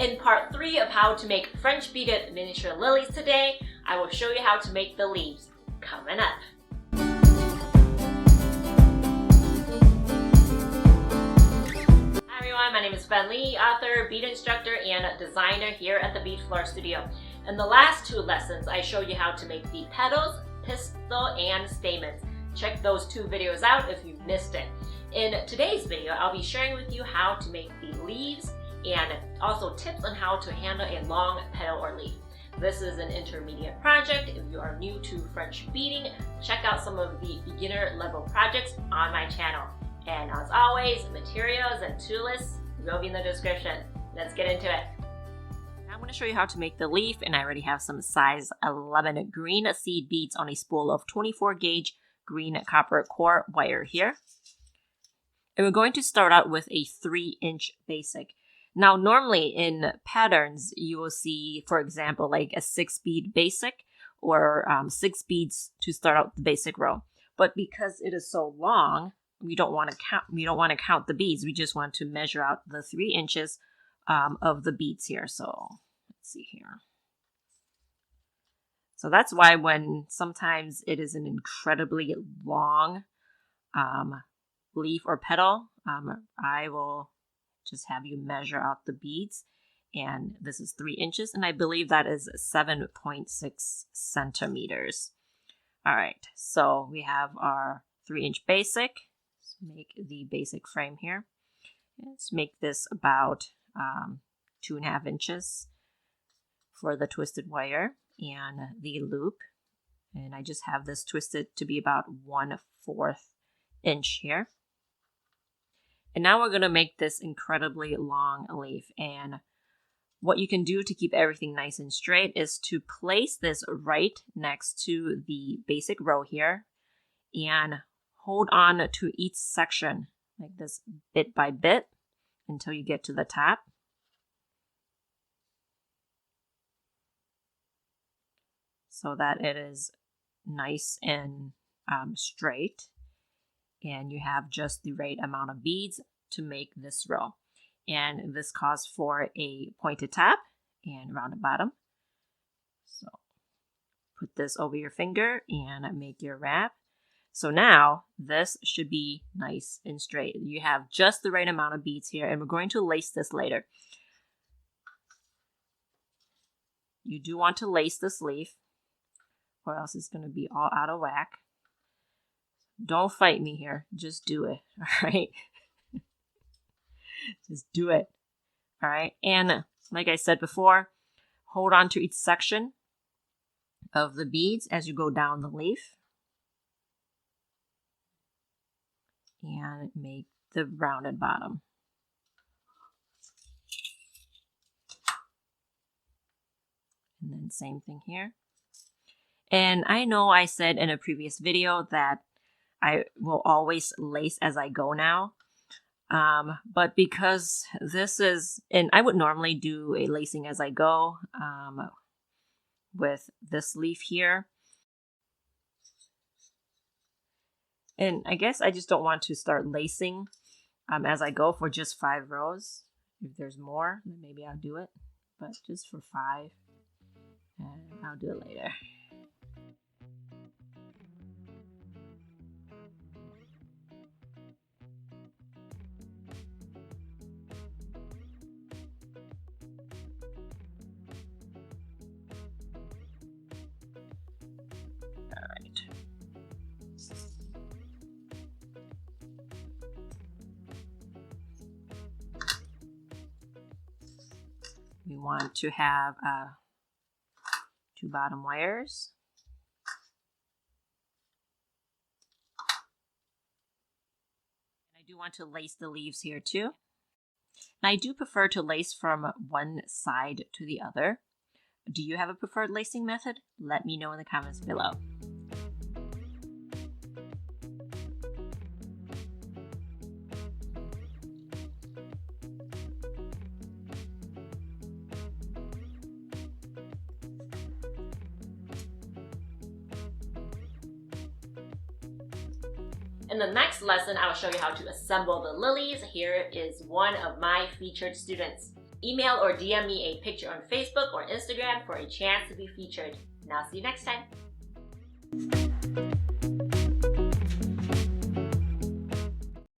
In part 3 of how to make French beaded miniature lilies today, I will show you how to make the leaves. Coming up. Hi everyone, my name is Fan Lee, author, bead instructor, and designer here at the Bead Flora studio. In the last 2 lessons, I showed you how to make the petals, pistil, and stamens. Check those 2 videos out if you missed it. In today's video, I'll be sharing with you how to make the leaves and also tips on how to handle a long petal or leaf. This is an intermediate project. If you are new to French beading, check out some of the beginner level projects on my channel. And as always, materials and tool lists will be in the description. Let's get into it. Now I'm going to show you how to make the leaf, and I already have some size 11 green seed beads on a spool of 24 gauge green copper core wire here. And we're going to start out with a 3-inch basic. Now, normally in patterns, you will see, for example, like a 6-bead basic or 6 beads to start out the basic row. But because it is so long, we don't want to count. We don't want to count the beads. We just want to measure out the 3 inches of the beads here. So let's see here. So that's why when sometimes it is an incredibly long leaf or petal, I will just have you measure out the beads, and this is 3 inches, and I believe that is 7.6 centimeters. All right, so we have our 3-inch basic. Let's make the basic frame here. Let's make this about 2.5 inches for the twisted wire and the loop, and I just have this twisted to be about 1/4 inch here. And now we're going to make this incredibly long leaf. And what you can do to keep everything nice and straight is to place this right next to the basic row here and hold on to each section like this bit by bit until you get to the top. So that it is nice and straight. And you have just the right amount of beads to make this row. And this calls for a pointed top and rounded bottom. So put this over your finger and make your wrap. So now this should be nice and straight. You have just the right amount of beads here, and we're going to lace this later. You do want to lace this leaf, or else it's going to be all out of whack. Don't fight me here. Just do it. All right. Just do it. All right. And like I said before, hold on to each section of the beads as you go down the leaf. And make the rounded bottom. And then same thing here. And I know I said in a previous video that I will always lace as I go now. But because this is, and I would normally do a lacing as I go with this leaf here. And I guess I just don't want to start lacing as I go for just 5 rows. If there's more, then maybe I'll do it. But just for 5, and I'll do it later. We want to have 2 bottom wires. And I do want to lace the leaves here too. And I do prefer to lace from one side to the other. Do you have a preferred lacing method? Let me know in the comments below. In the next lesson, I will show you how to assemble the lilies. Here is one of my featured students. Email or DM me a picture on Facebook or Instagram for a chance to be featured. And I'll see you next time.